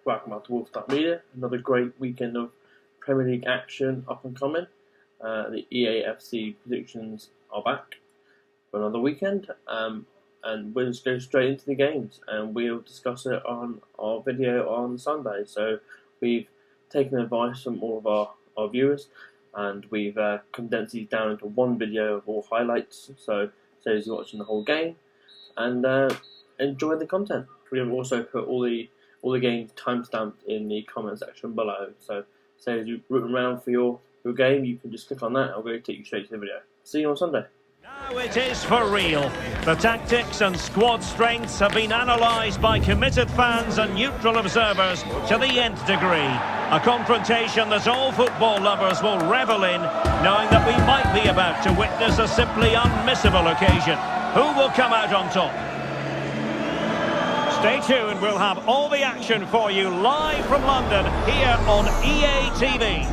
welcome back to Wolf Media. Another great weekend of Premier League action up and coming. The EAFC predictions are back for another weekend, and we'll just go straight into the games, and we'll discuss it on our video on Sunday. So we've taken advice from all of our viewers, and we've condensed these down into one video of all highlights, so saves you watching the whole game and enjoy the content. We have also put all the games timestamped in the comment section below, so say as you root around for your game, you can just click on that. I'll go take you straight to the video. See you on Sunday. Now it is for real. The tactics and squad strengths have been analysed by committed fans and neutral observers to the nth degree. A confrontation that all football lovers will revel in, knowing that we might be about to witness a simply unmissable occasion. Who will come out on top? Stay tuned, we'll have all the action for you live from London here on EA TV.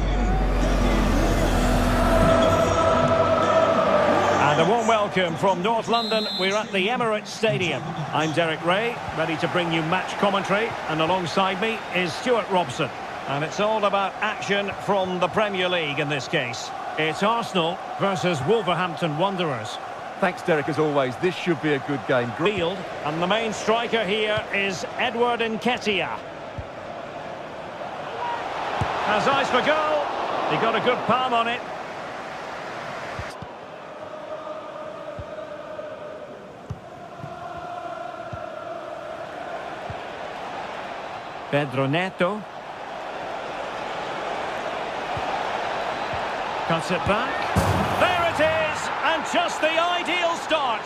And a warm welcome from North London. We're at the Emirates Stadium. I'm Derek Ray, ready to bring you match commentary, and alongside me is Stuart Robson. And it's all about action from the Premier League in this case. It's Arsenal versus Wolverhampton Wanderers. Thanks, Derek, as always. This should be a good game. Field, and the main striker here is Edward Nketiah. Has eyes for goal. He got a good palm on it. Pedro Neto. Cuts it back. There it is! And just the ideal start.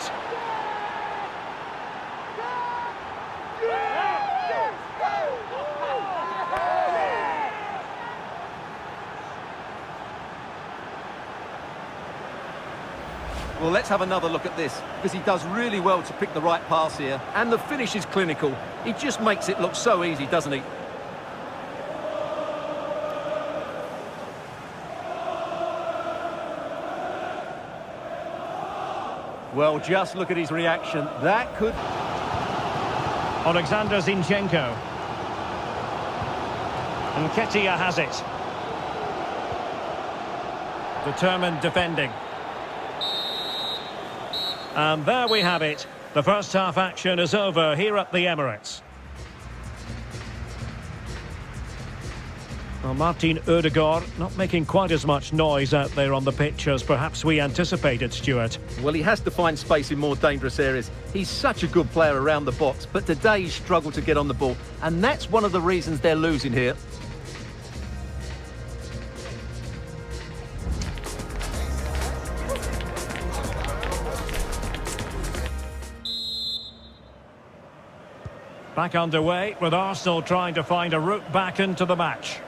Well, let's have another look at this, because he does really well to pick the right pass here. And the finish is clinical. He just makes it look so easy, doesn't he? Well, just look at his reaction. That could... Alexander Zinchenko. Nketiah has it. Determined defending. And there we have it. The first half action is over here at the Emirates. Well, Martin Odegaard not making quite as much noise out there on the pitch as perhaps we anticipated, Stuart. Well, he has to find space in more dangerous areas. He's such a good player around the box, but today he's struggled to get on the ball. And that's one of the reasons they're losing here. Back underway with Arsenal trying to find a route back into the match.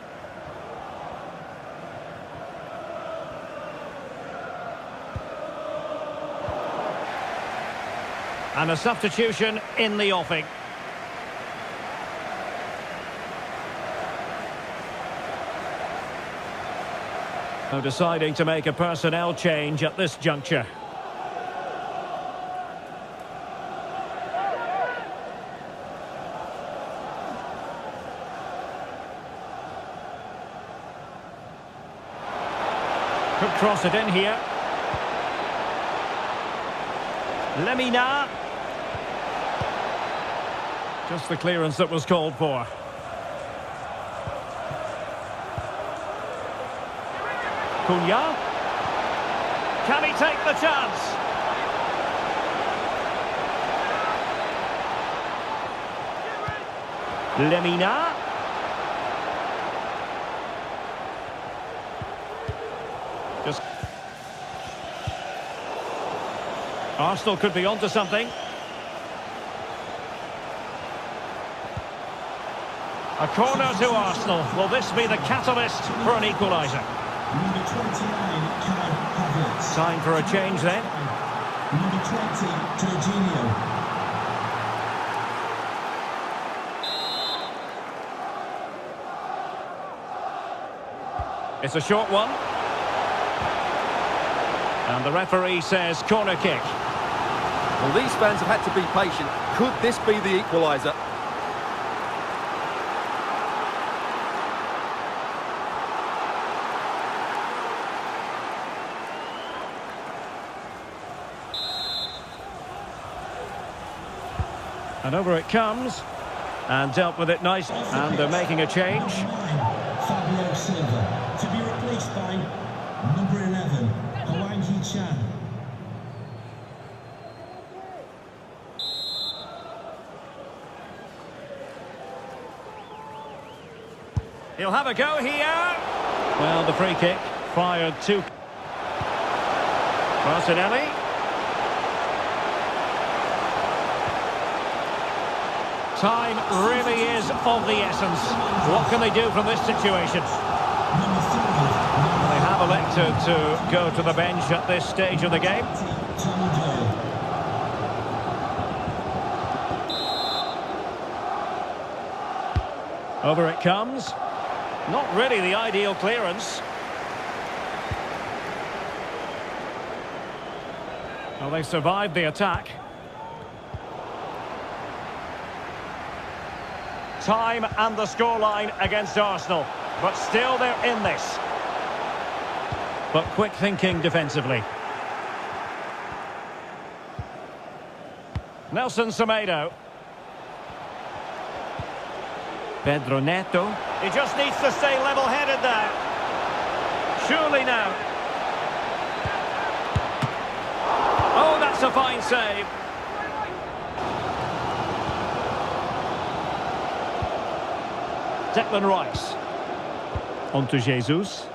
And a substitution in the offing. So deciding to make a personnel change at this juncture. Could cross it in here. Lemina. Just the clearance that was called for. Cunha. Can he take the chance? Lemina. Just Arsenal could be onto something. A corner to Arsenal. Will this be the catalyst for an equaliser? Number 29, Time for a change then. Number 20, Jorginho. It's a short one. And the referee says corner kick. Well, these fans have had to be patient. Could this be the equaliser? And over it comes. And dealt with it nice. And they're making a change. Fabio Silva to be replaced by number 11, Hawangi Chan. He'll have a go here. Well, the free kick fired to Martinelli. Time really is of the essence. What can they do from this situation? They have elected to go to the bench at this stage of the game. Over it comes. Not really the ideal clearance. Well, they survived the attack. Time and the scoreline against Arsenal, but still they're in this. But quick thinking defensively. Nelson Semedo. Pedro Neto. He just needs to stay level-headed now. Surely now. Oh, that's a fine save. Declan Rice. On to Jesus.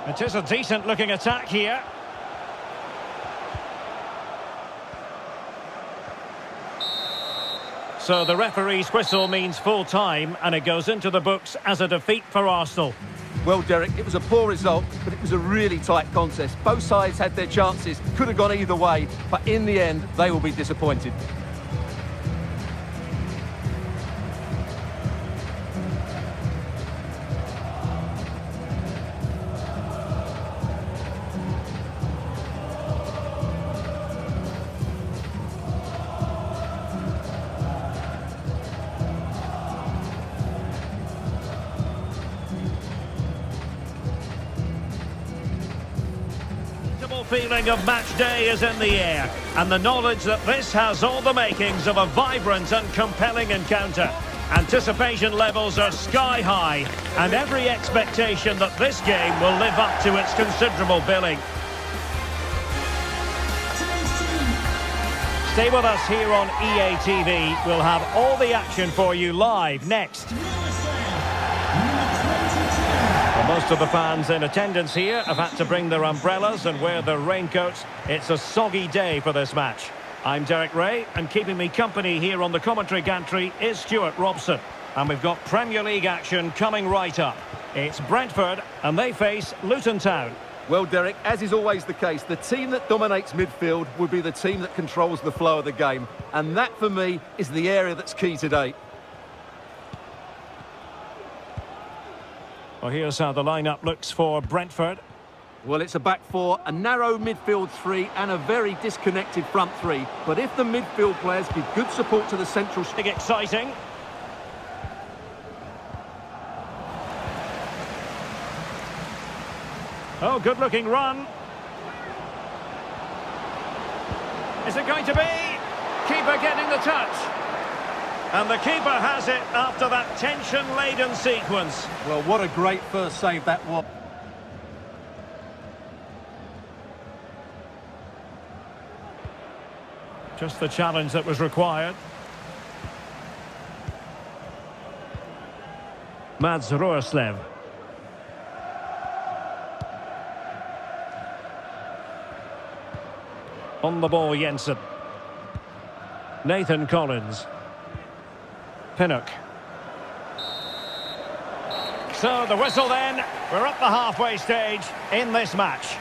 It is a decent-looking attack here. So the referee's whistle means full time, and it goes into the books as a defeat for Arsenal. Well, Derek, it was a poor result, but it was a really tight contest. Both sides had their chances, could have gone either way, but in the end, they will be disappointed. Feeling of match day is in the air, and the knowledge that this has all the makings of a vibrant and compelling encounter. Anticipation levels are sky high, and every expectation that this game will live up to its considerable billing. Stay with us here on EA TV. We'll have all the action for you live next. Most of the fans in attendance here have had to bring their umbrellas and wear their raincoats. It's a soggy day for this match. I'm Derek Ray, and keeping me company here on the commentary gantry is Stuart Robson. And we've got Premier League action coming right up. It's Brentford, and they face Luton Town. Well, Derek, as is always the case, the team that dominates midfield will be the team that controls the flow of the game. And that, for me, is the area that's key today. Well, here's how the lineup looks for Brentford. Well, it's a back four, a narrow midfield three and a very disconnected front three. But if the midfield players give good support to the central... Exciting. Oh, good-looking run. Is it going to be? Keeper getting the touch. And the keeper has it after that tension-laden sequence. Well, what a great first save that was. Just the challenge that was required. Mads Roerslev. On the ball, Jensen. Nathan Collins. Pinnock. So the whistle then. We're at the halfway stage in this match.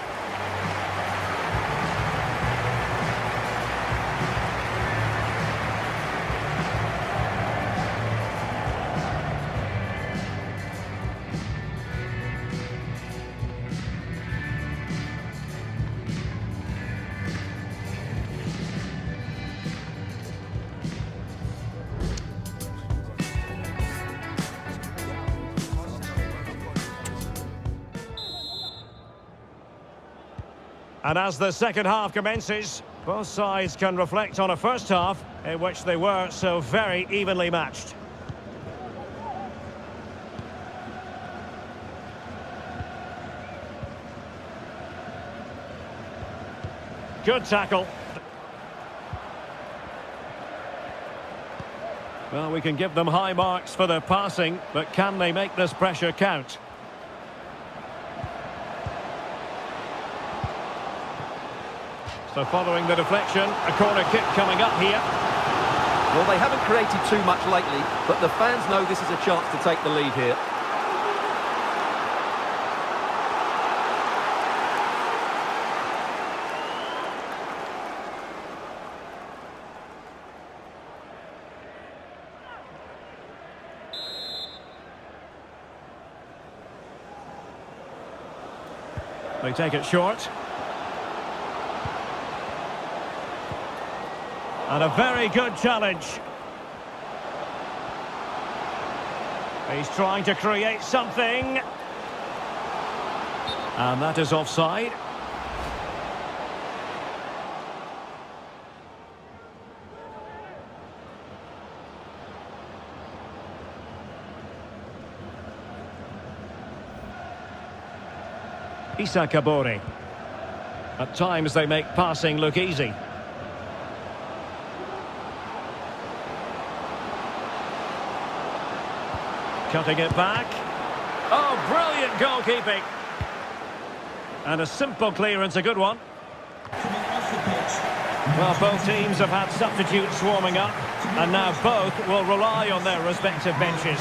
And as the second half commences, both sides can reflect on a first half in which they were so very evenly matched. Good tackle. Well, we can give them high marks for their passing, but can they make this pressure count? So following the deflection, a corner kick coming up here. Well, they haven't created too much lately, but the fans know this is a chance to take the lead here. They take it short. And a very good challenge. He's trying to create something. And that is offside. Issa Kabore. At times they make passing look easy. Cutting it back. Oh, brilliant goalkeeping. And a simple clearance, a good one. Well, both teams have had substitutes warming up, and now both will rely on their respective benches.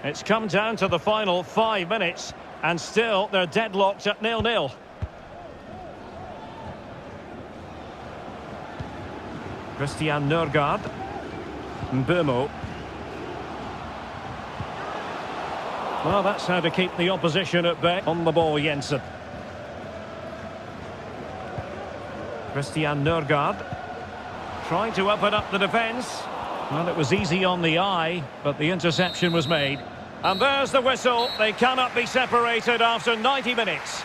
It's come down to the final 5 minutes, and still they're deadlocked at 0-0. Christian Nørgaard. Bournemouth. Well, that's how to keep the opposition at bay. On the ball, Jensen. Christian Nørgaard. Trying to open up the defence. Well, it was easy on the eye, but the interception was made. And there's the whistle. They cannot be separated after 90 minutes.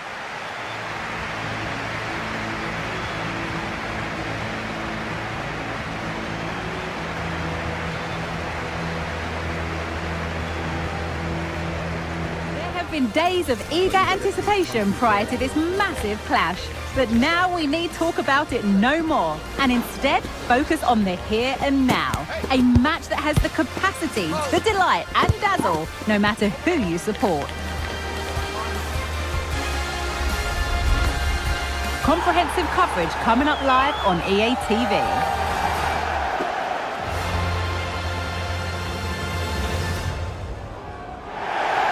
Been days of eager anticipation prior to this massive clash, but now we need talk about it no more, and instead focus on the here and now. A match that has the capacity to delight and dazzle no matter who you support. Comprehensive coverage coming up live on EA TV.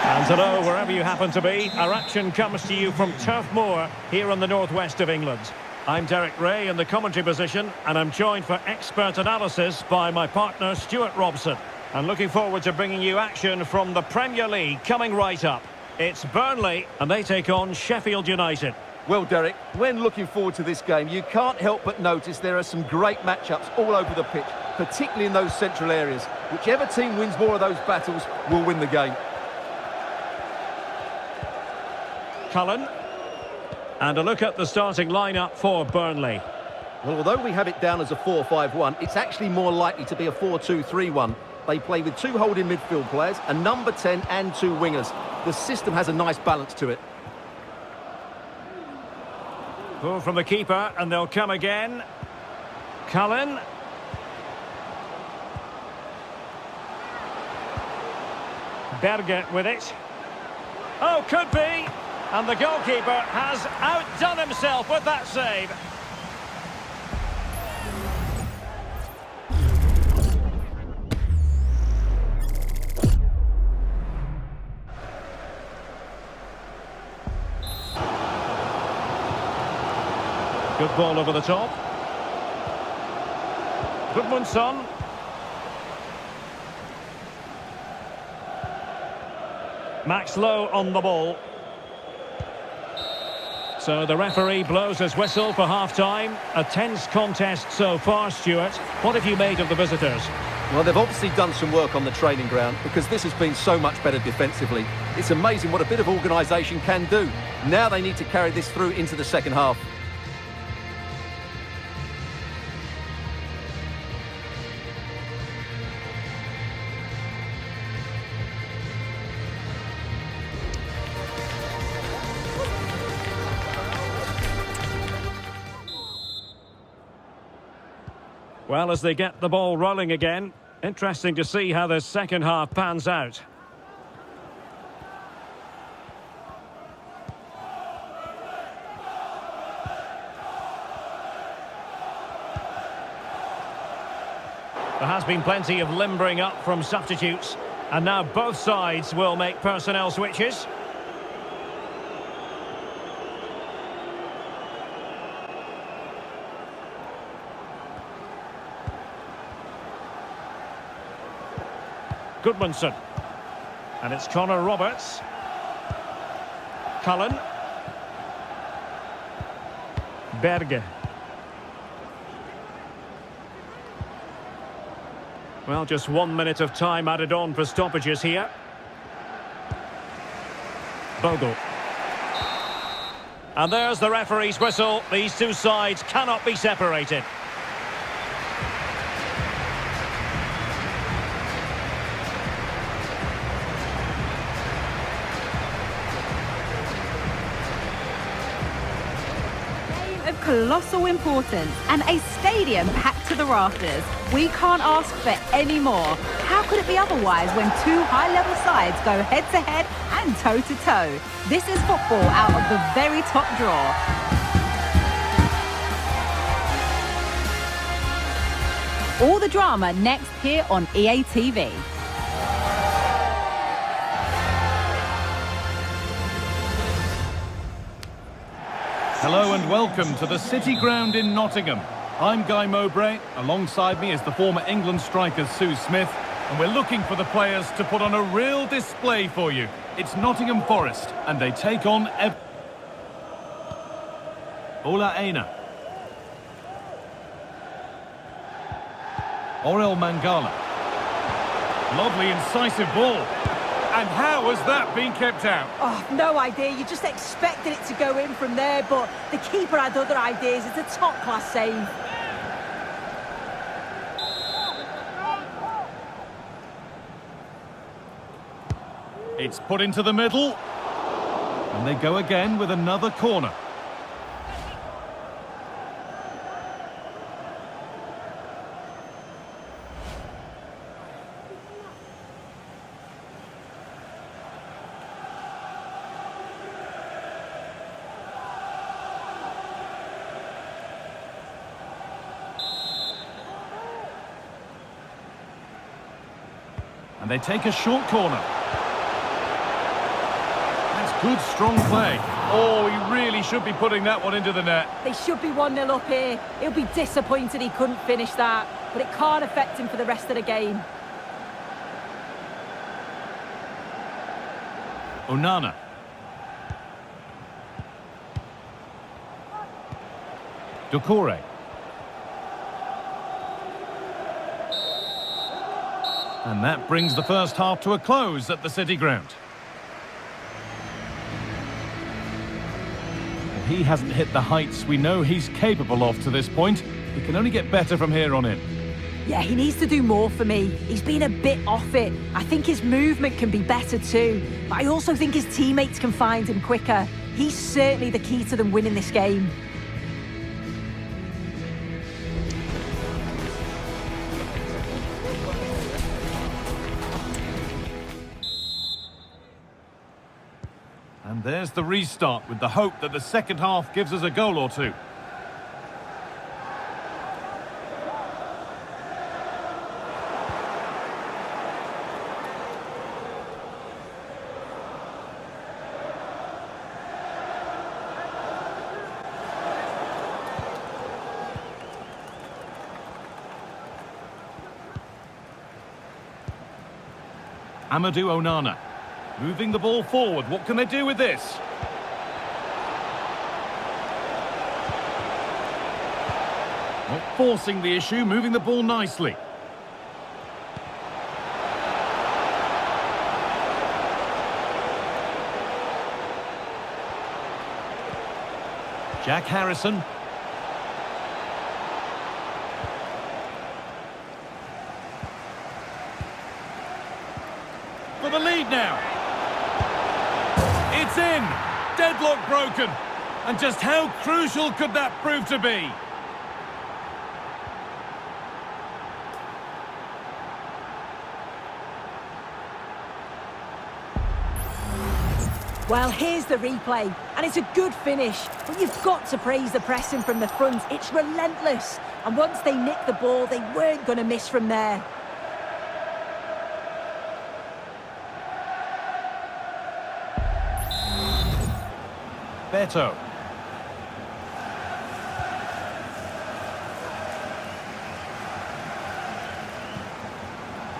And hello, wherever you happen to be, our action comes to you from Turf Moor here in the northwest of England. I'm Derek Ray in the commentary position, and I'm joined for expert analysis by my partner Stuart Robson. And looking forward to bringing you action from the Premier League coming right up. It's Burnley, and they take on Sheffield United. Well, Derek, when looking forward to this game, you can't help but notice there are some great matchups all over the pitch, particularly in those central areas. Whichever team wins more of those battles will win the game. Cullen. And a look at the starting lineup for Burnley. Well, although we have it down as a 4-5-1, it's actually more likely to be a 4-2-3-1. They play with 2 holding midfield players, a number 10 and 2 wingers. The system has a nice balance to it. Pull from the keeper, and they'll come again. Cullen. Berger with it. Oh, could be. And the goalkeeper has outdone himself with that save. Good ball over the top. Gudmundsson. Max Lowe on the ball. So the referee blows his whistle for half-time. A tense contest so far, Stuart. What have you made of the visitors? Well, they've obviously done some work on the training ground because this has been so much better defensively. It's amazing what a bit of organisation can do. Now they need to carry this through into the second half. Well, as they get the ball rolling again, interesting to see how the second half pans out. There has been plenty of limbering up from substitutes, and now both sides will make personnel switches. Goodmanson. And it's Connor Roberts. Cullen. Berge. Well, just 1 minute of time added on for stoppages here. Bogle. And there's the referee's whistle. These two sides cannot be separated. Colossal importance and a stadium packed to the rafters. We can't ask for any more. How could it be otherwise when two high-level sides go head-to-head and toe-to-toe? This is football out of the very top drawer. All the drama next here on EA TV. Hello and welcome to the City Ground in Nottingham. I'm Guy Mowbray. Alongside me is the former England striker Sue Smith, and we're looking for the players to put on a real display for you. It's Nottingham Forest, and they take on Ola Aina. Orel Mangala. Lovely incisive ball. And how has that been kept out? Oh, no idea. You just expected it to go in from there, but the keeper had other ideas. It's a top-class save. It's put into the middle. And they go again with another corner. And they take a short corner. That's good, strong play. Oh, he really should be putting that one into the net. They should be 1-0 up here. He'll be disappointed he couldn't finish that, but it can't affect him for the rest of the game. Onana. Doucouré. And that brings the first half to a close at the City Ground. Well, he hasn't hit the heights we know he's capable of to this point. He can only get better from here on in. Yeah, he needs to do more for me. He's been a bit off it. I think his movement can be better too. But I also think his teammates can find him quicker. He's certainly the key to them winning this game. And there's the restart with the hope that the second half gives us a goal or two. Amadou Onana. Moving the ball forward. What can they do with this? Not forcing the issue, moving the ball nicely. Jack Harrison. For the lead now. It's in. Deadlock broken. And just how crucial could that prove to be? Well, here's the replay, and it's a good finish. But you've got to praise the pressing from the front. It's relentless. And once they nicked the ball, they weren't going to miss from there. Beto.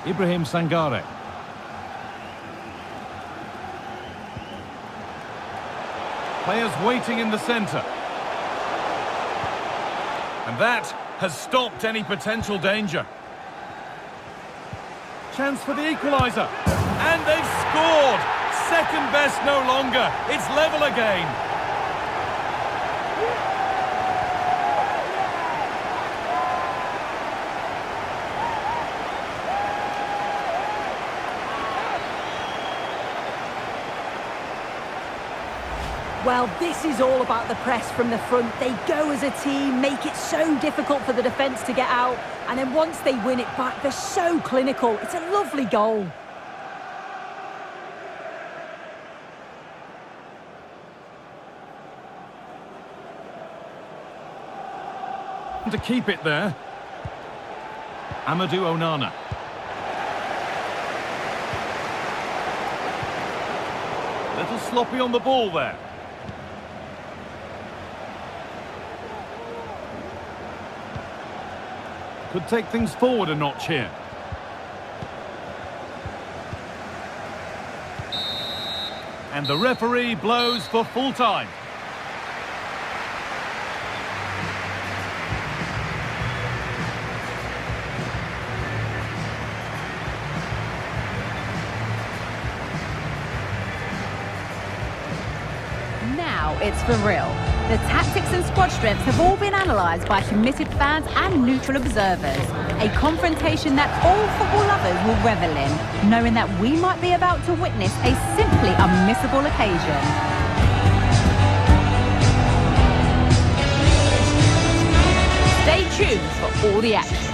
Ibrahim Sangare. Players waiting in the centre. And that has stopped any potential danger. Chance for the equaliser. And they've scored! Second best no longer. It's level again. Well, this is all about the press from the front. They go as a team, make it so difficult for the defence to get out, and then once they win it back, they're so clinical. It's a lovely goal. To keep it there. Amadou Onana. Little sloppy on the ball there. Could take things forward a notch here. And the referee blows for full time. Now it's for real. The tactics and squad strengths have all been analysed by committed fans and neutral observers. A confrontation that all football lovers will revel in, knowing that we might be about to witness a simply unmissable occasion. Stay tuned for all the action.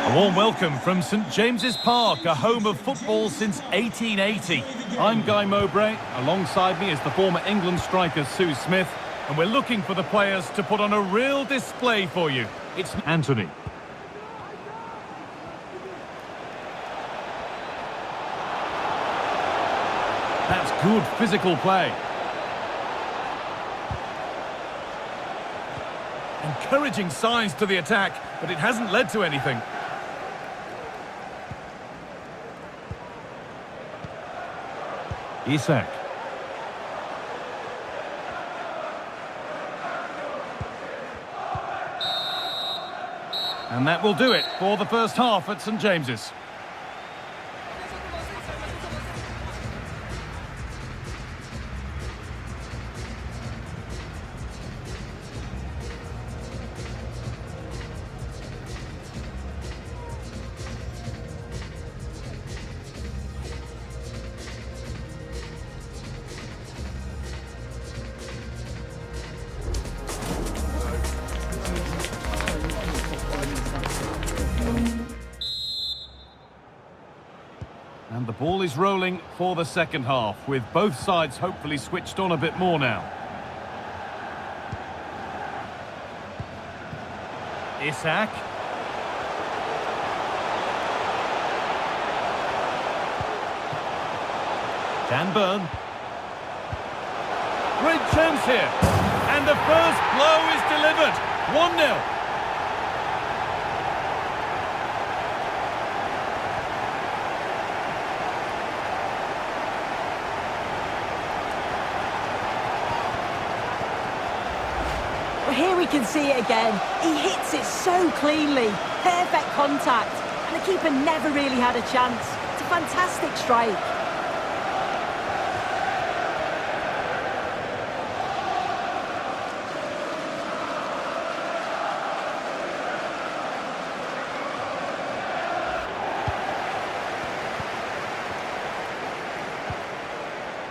A warm welcome from St James's Park, a home of football since 1880. I'm Guy Mowbray. Alongside me is the former England striker Sue Smith, and we're looking for the players to put on a real display for you. It's Anthony. That's good physical play. Encouraging signs to the attack, but it hasn't led to anything. Isak. And that will do it for the first half at St James's. And the ball is rolling for the second half, with both sides hopefully switched on a bit more now. Isak. Dan Burn. Great chance here. And the first blow is delivered. 1-0. Here we can see it again. He hits it so cleanly. Perfect contact. And the keeper never really had a chance. It's a fantastic strike.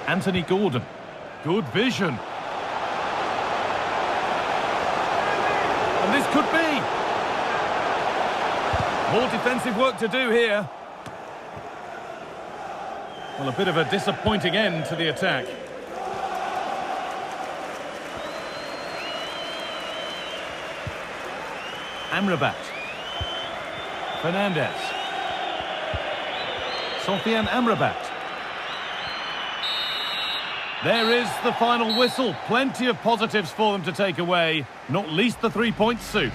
Anthony Gordon. Good vision. And this could be. More defensive work to do here. Well, a bit of a disappointing end to the attack. Amrabat. Fernandez. Sofiane Amrabat. There is the final whistle. Plenty of positives for them to take away, not least the 3 points, Sue.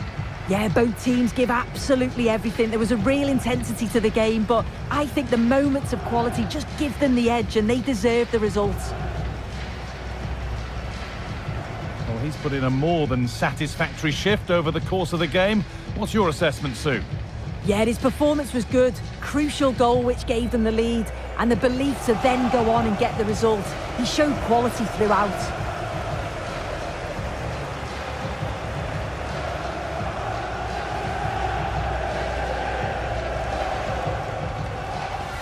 Yeah, both teams give absolutely everything. There was a real intensity to the game, but I think the moments of quality just give them the edge and they deserve the results. Well, he's put in a more than satisfactory shift over the course of the game. What's your assessment, Sue? Yeah, his performance was good. Crucial goal which gave them the lead, and the belief to then go on and get the result. He showed quality throughout.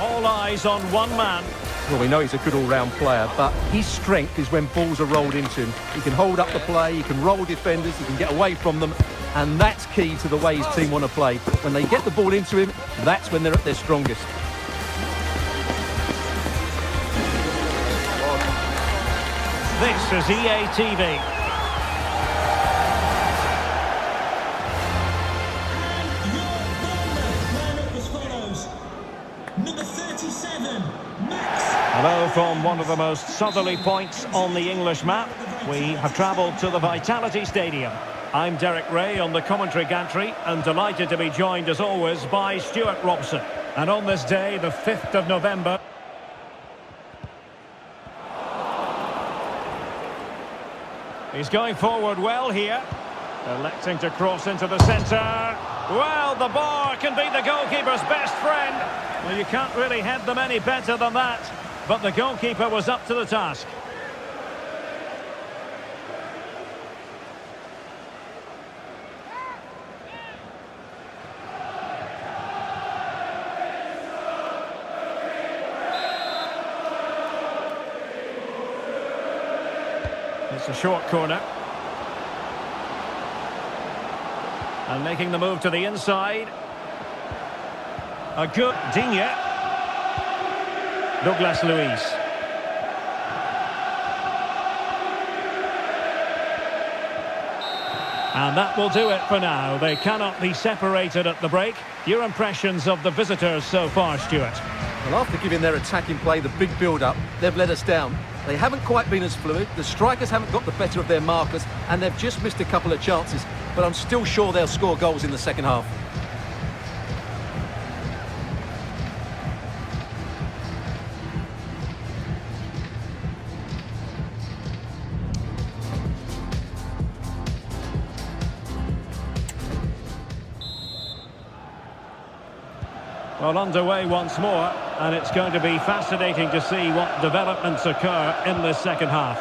All eyes on one man. Well, we know he's a good all-round player, but his strength is when balls are rolled into him. He can hold up the play, he can roll defenders, he can get away from them, and that's key to the way his team want to play. When they get the ball into him, that's when they're at their strongest. This is EA TV. Hello from one of the most southerly points on the English map. We have travelled to the Vitality Stadium. I'm Derek Ray on the commentary gantry and delighted to be joined as always by Stuart Robson. And on this day, the 5th of November... He's going forward well here. Electing to cross into the centre. Well, the bar can be the goalkeeper's best friend. Well, you can't really head them any better than that. But the goalkeeper was up to the task. It's a short corner. And making the move to the inside. A good Digne. Douglas Luiz. And that will do it for now. They cannot be separated at the break. Your impressions of the visitors so far, Stuart? Well, after giving their attacking play the big build-up, they've let us down. They haven't quite been as fluid, the strikers haven't got the better of their markers, and they've just missed a couple of chances. But I'm still sure they'll score goals in the second half. Well, underway once more, and it's going to be fascinating to see what developments occur in this second half.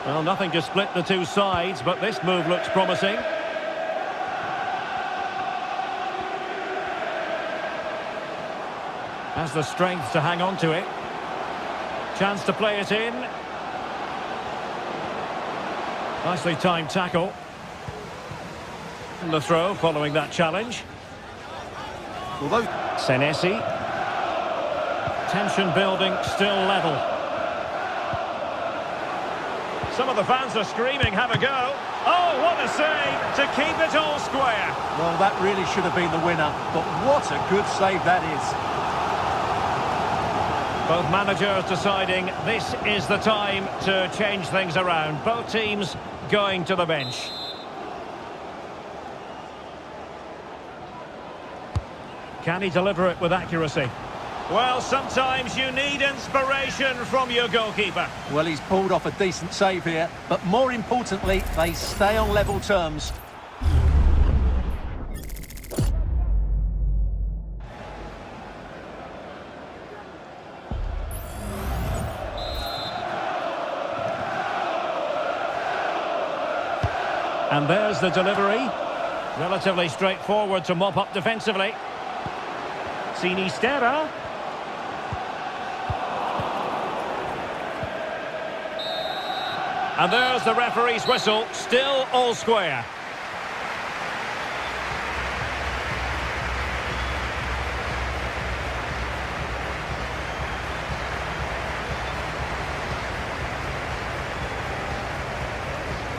Well, nothing to split the two sides, but this move looks promising. Has the strength to hang on to it. Chance to play it in. Nicely timed tackle. And the throw following that challenge. Although Senesi. Tension building, still level. Some of the fans are screaming, have a go. Oh, what a save to keep it all square. well, that really should have been the winner, but what a good save that is. Both managers deciding this is the time to change things around. Both teams going to the bench. Can he deliver it with accuracy? Well, sometimes you need inspiration from your goalkeeper. Well, he's pulled off a decent save here, but more importantly, they stay on level terms. And there's the delivery. Relatively straightforward to mop up defensively. Sinistera. And there's the referee's whistle, still all square.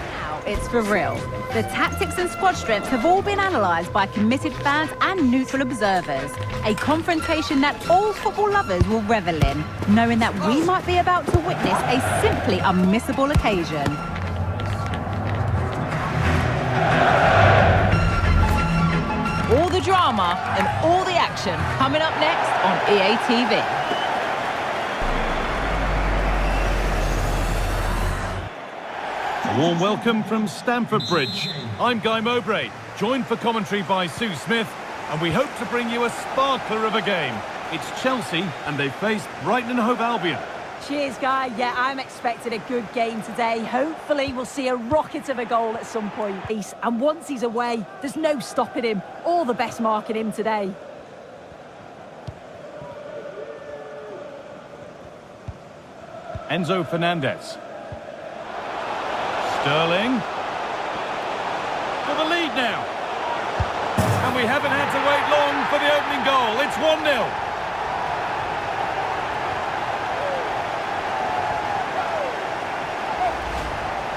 Now it's for real. The tactics and squad strength have all been analysed by committed fans and neutral observers. A confrontation that all football lovers will revel in, knowing that we might be about to witness a simply unmissable occasion. All the drama and all the action coming up next on EA TV. A warm welcome from Stamford Bridge. I'm Guy Mowbray, joined for commentary by Sue Smith, and we hope to bring you a sparkler of a game. It's Chelsea, and they face Brighton and Hove Albion. Cheers, Guy. Yeah, I'm expecting a good game today. Hopefully, we'll see a rocket of a goal at some point. And once he's away, there's no stopping him. All the best marking him today. Enzo Fernandez. Sterling. For the lead now. And we haven't had to wait long for the opening goal. It's 1-0.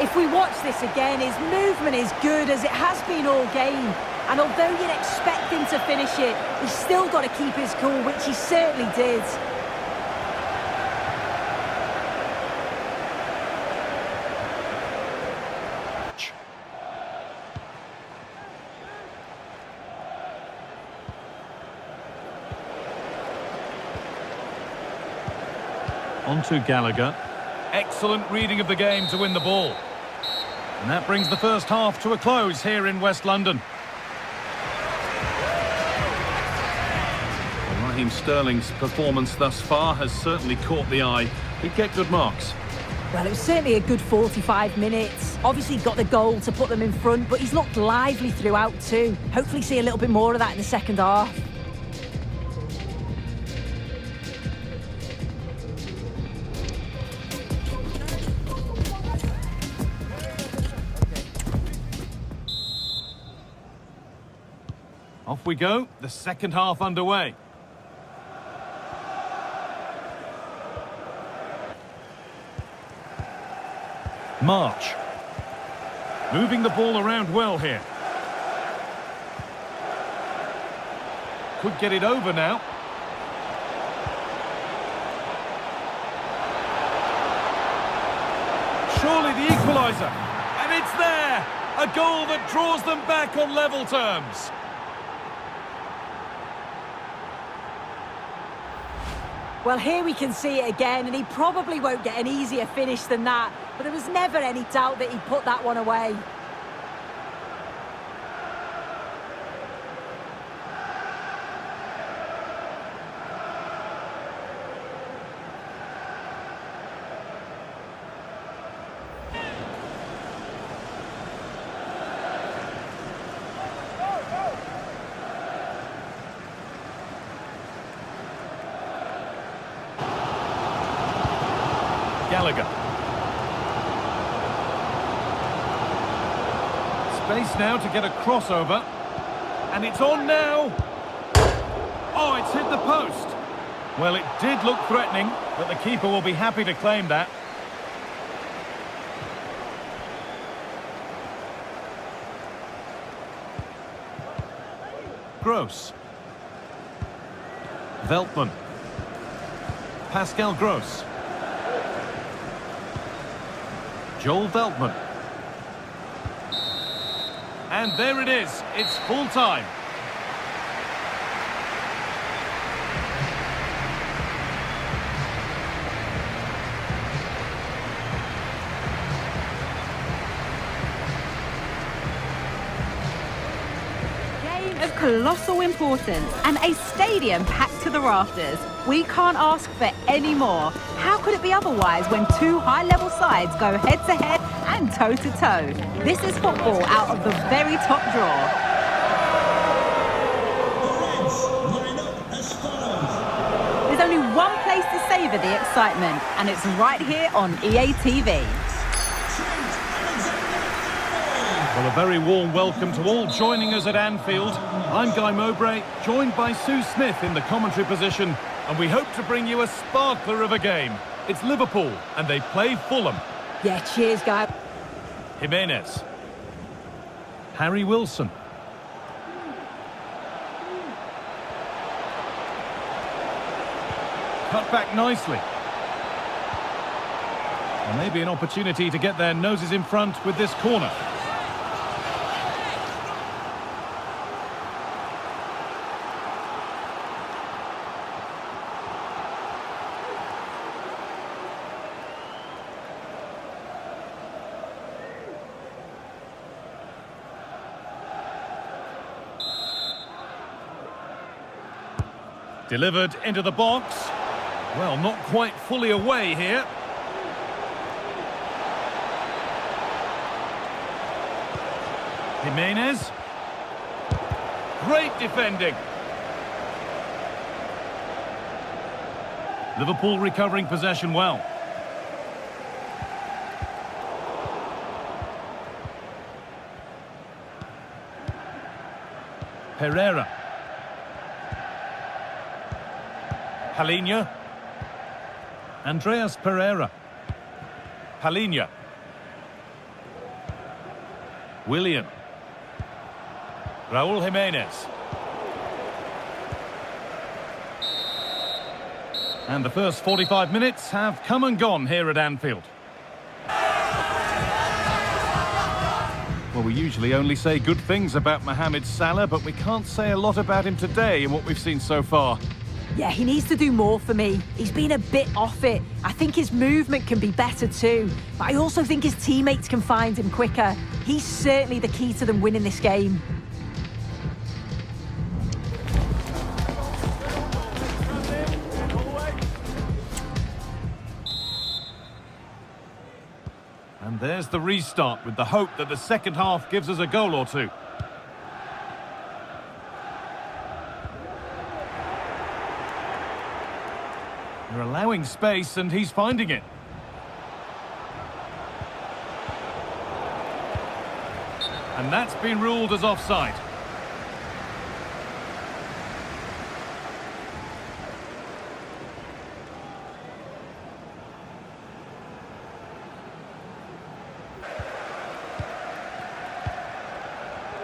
If we watch this again, his movement is good as it has been all game. And although you'd expect him to finish it, he's still got to keep his cool, which he certainly did. On to Gallagher. Excellent reading of the game to win the ball. And that brings the first half to a close here in West London. Well, Raheem Sterling's performance thus far has certainly caught the eye. He'd get good marks. Well, it was certainly a good 45 minutes. Obviously got the goal to put them in front, but he's looked lively throughout too. Hopefully see a little bit more of that in the second half. Off we go, the second half underway. March. Moving the ball around well here. Could get it over now. Surely the equaliser. And it's there! A goal that draws them back on level terms. Well, here we can see it again, and he probably won't get an easier finish than that, but there was never any doubt that he'd put that one away. Gallagher. Space now to get a crossover. And it's on now. Oh, it's hit the post. Well, it did look threatening, but the keeper will be happy to claim that. Gross. Veltman. Pascal Gross. Joel Veltman. And there it is. It's full time. of colossal importance and a stadium packed to the rafters. We can't ask for any more. How could it be otherwise when two high-level sides go head-to-head and toe-to-toe? This is football out of the very top drawer. The Reds line up as follows. There's only one place to savour the excitement, and it's right here on EA TV. Well, a very warm welcome to all joining us at Anfield. I'm Guy Mowbray, joined by Sue Smith in the commentary position, and we hope to bring you a sparkler of a game. It's Liverpool, and they play Fulham. Yeah, cheers, Guy. Jimenez. Harry Wilson. Cut back nicely. And maybe an opportunity to get their noses in front with this corner. Delivered into the box. Well, not quite fully away here. Jimenez. Great defending. Liverpool recovering possession well. Pereira. Palhinha. Andreas Pereira. Palhinha. Willian. Raúl Jimenez. And the first 45 minutes have come and gone here at Anfield. Well, we usually only say good things about Mohamed Salah, but we can't say a lot about him today in what we've seen so far. Yeah, he needs to do more for me. He's been a bit off it. I think his movement can be better too. But I also think his teammates can find him quicker. He's certainly the key to them winning this game. And there's the restart with the hope that the second half gives us a goal or two. They're allowing space and he's finding it. And that's been ruled as offside.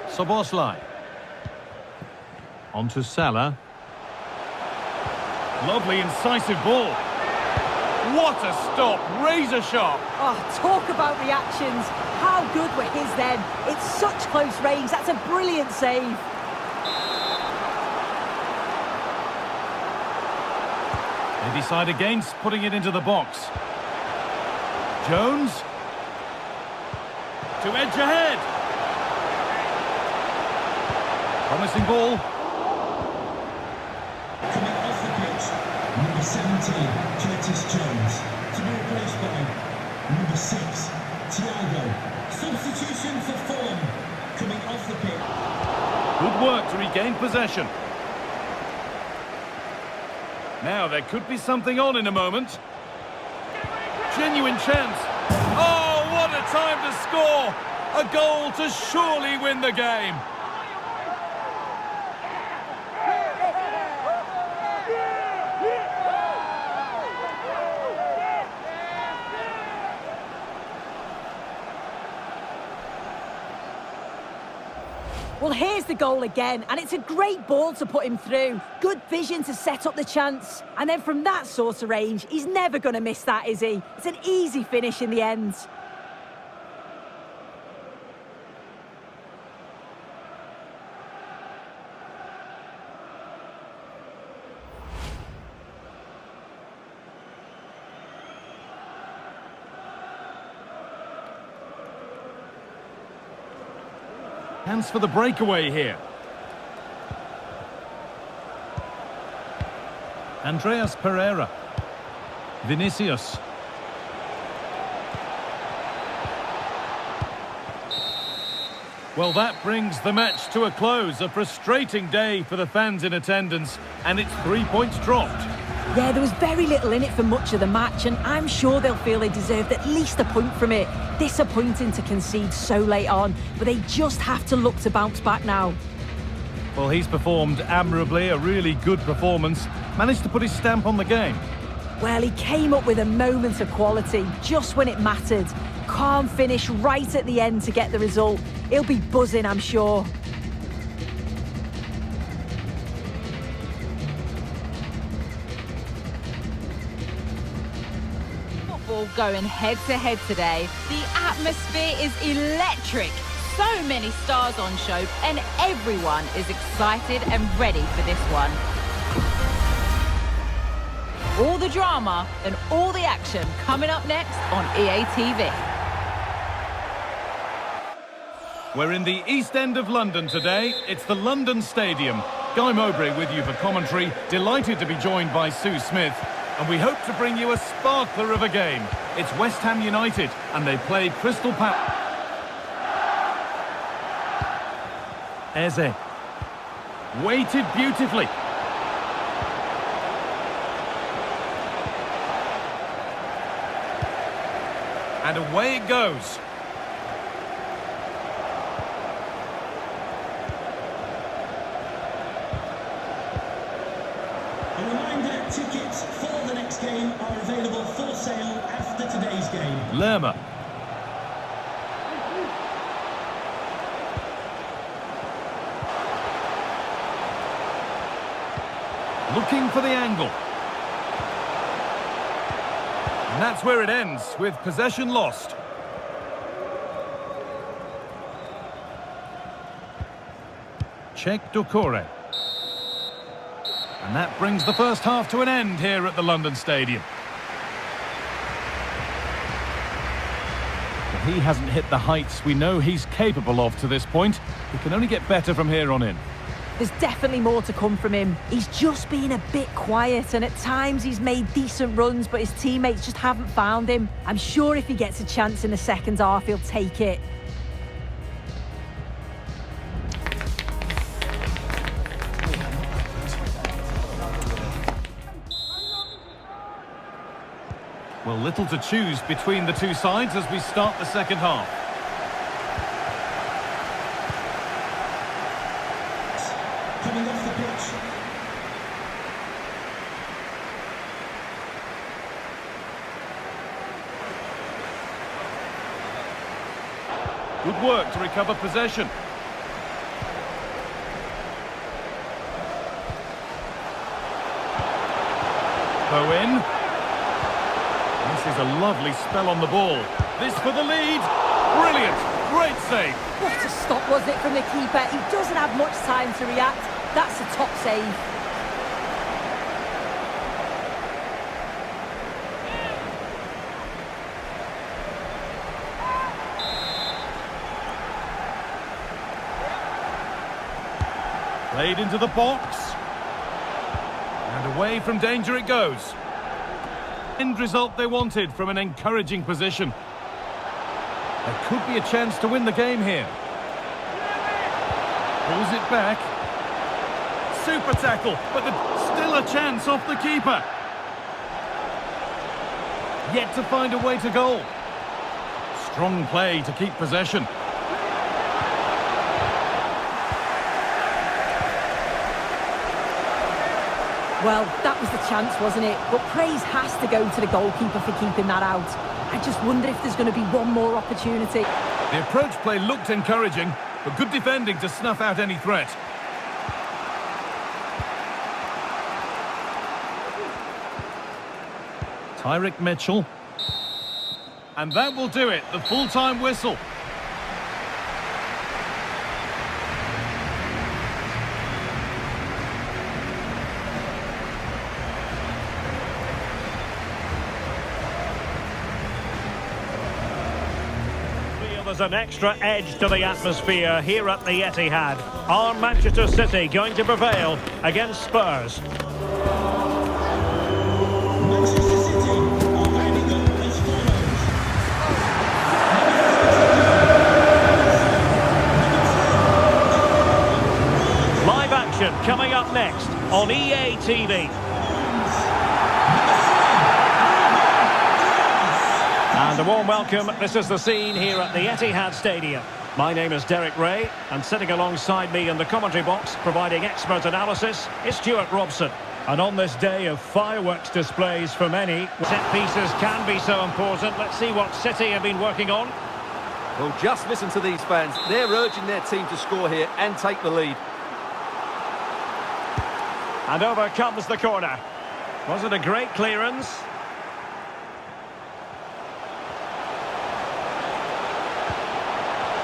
Szoboszlai. On to Salah. Lovely incisive ball. What a stop, razor sharp. Oh, talk about reactions. How good were his then? It's such close range. That's a brilliant save. They decide against putting it into the box. Jones. To edge ahead. Promising ball. Coming off the pitch, number 17, Curtis Jones. To be replaced by number 6, Thiago. Substitution for Fulham. Coming off the pitch. Good work to regain possession. Now there could be something on in a moment. Genuine chance. Oh, what a time to score! A goal to surely win the game. Well, here's the goal again, and it's a great ball to put him through. Good vision to set up the chance. And then from that sort of range, he's never going to miss that, is he? It's an easy finish in the end. Hands for the breakaway here. Andreas Pereira. Vinicius. Well, that brings the match to a close. A frustrating day for the fans in attendance, and it's 3 points dropped. Yeah, there was very little in it for much of the match, and I'm sure they'll feel they deserved at least a point from it. Disappointing to concede so late on, but they just have to look to bounce back now. Well, he's performed admirably, a really good performance. Managed to put his stamp on the game. Well, he came up with a moment of quality just when it mattered. Calm finish right at the end to get the result. He'll be buzzing, I'm sure. Football going head to head today. The atmosphere is electric. So many stars on show, and everyone is excited and ready for this one. All the drama and all the action coming up next on EA TV. We're in the East End of London today. It's the London Stadium. Guy Mowbray with you for commentary. Delighted to be joined by Sue Smith. And we hope to bring you a sparkler of a game. It's West Ham United, and they play Crystal Palace. Eze. Weighted beautifully. And away it goes. A reminder, tickets for the next game are available for sale after today's game. Lerma. Looking for the angle. And that's where it ends, with possession lost. Check Doucouré. And that brings the first half to an end here at the London Stadium. But he hasn't hit the heights we know he's capable of to this point. He can only get better from here on in. There's definitely more to come from him. He's just been a bit quiet, and at times he's made decent runs, but his teammates just haven't found him. I'm sure if he gets a chance in the second half, he'll take it. Well, little to choose between the two sides as we start the second half. Coming off the pitch. Good work to recover possession. Bowen. This is a lovely spell on the ball. This for the lead. Brilliant. Great save. What a stop was it from the keeper. He doesn't have much time to react. That's a top save. Played into the box. And away from danger it goes. End result they wanted from an encouraging position. There could be a chance to win the game here. Pulls it back. Super tackle, but still a chance off the keeper. Yet to find a way to goal. Strong play to keep possession. Well, that was the chance, wasn't it? But praise has to go to the goalkeeper for keeping that out. I just wonder if there's going to be one more opportunity. The approach play looked encouraging, but good defending to snuff out any threat. Tyrick Mitchell. And that will do it, the full-time whistle. There's an extra edge to the atmosphere here at the Etihad. Are Manchester City going to prevail against Spurs? on EA TV. And a warm welcome. This is the scene here at the Etihad Stadium. My name is Derek Ray, and sitting alongside me in the commentary box, providing expert analysis, is Stuart Robson. And on this day of fireworks displays for many, set pieces can be so important. Let's see what City have been working on. Well, just listen to these fans. They're urging their team to score here and take the lead. And over comes the corner. Was it a great clearance?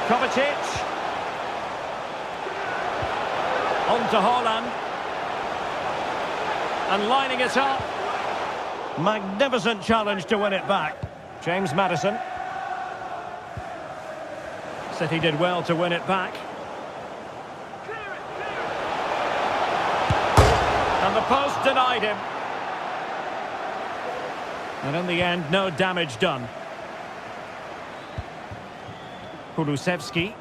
Kovacic. On to Haaland. And lining it up. Magnificent challenge to win it back. James Maddison. City did well to win it back. And the post denied him. And in the end, no damage done. Kulusevski.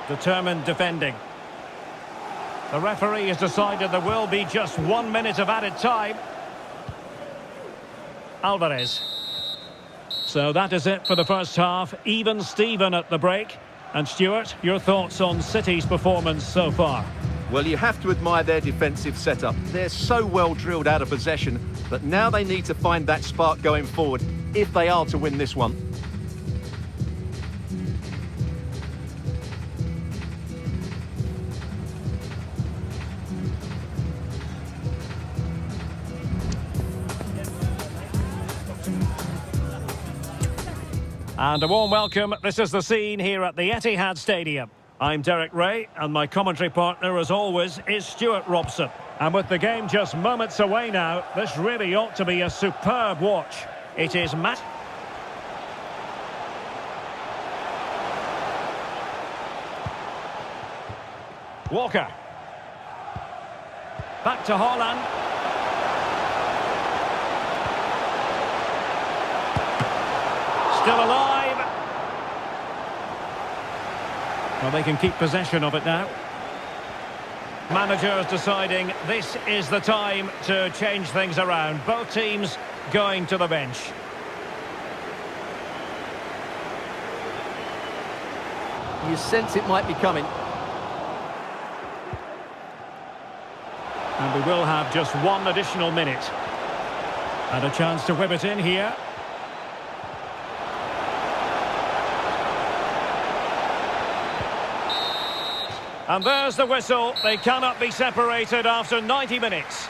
Determined defending. The referee has decided there will be just 1 minute of added time. Alvarez. So that is it for the first half. Even Steven at the break. And Stuart, your thoughts on City's performance so far? Well, you have to admire their defensive setup. They're so well drilled out of possession, but now they need to find that spark going forward if they are to win this one. And a warm welcome. This is the scene here at the Etihad Stadium. I'm Derek Ray, and my commentary partner, as always, is Stuart Robson. And with the game just moments away now, this really ought to be a superb watch. It is Matt. Walker. Back to Haaland. Still alive. Well, they can keep possession of it now. Managers deciding this is the time to change things around. Both teams going to the bench. You sense it might be coming. And we will have just 1 additional minute. And a chance to whip it in here. And there's the whistle. They cannot be separated after 90 minutes.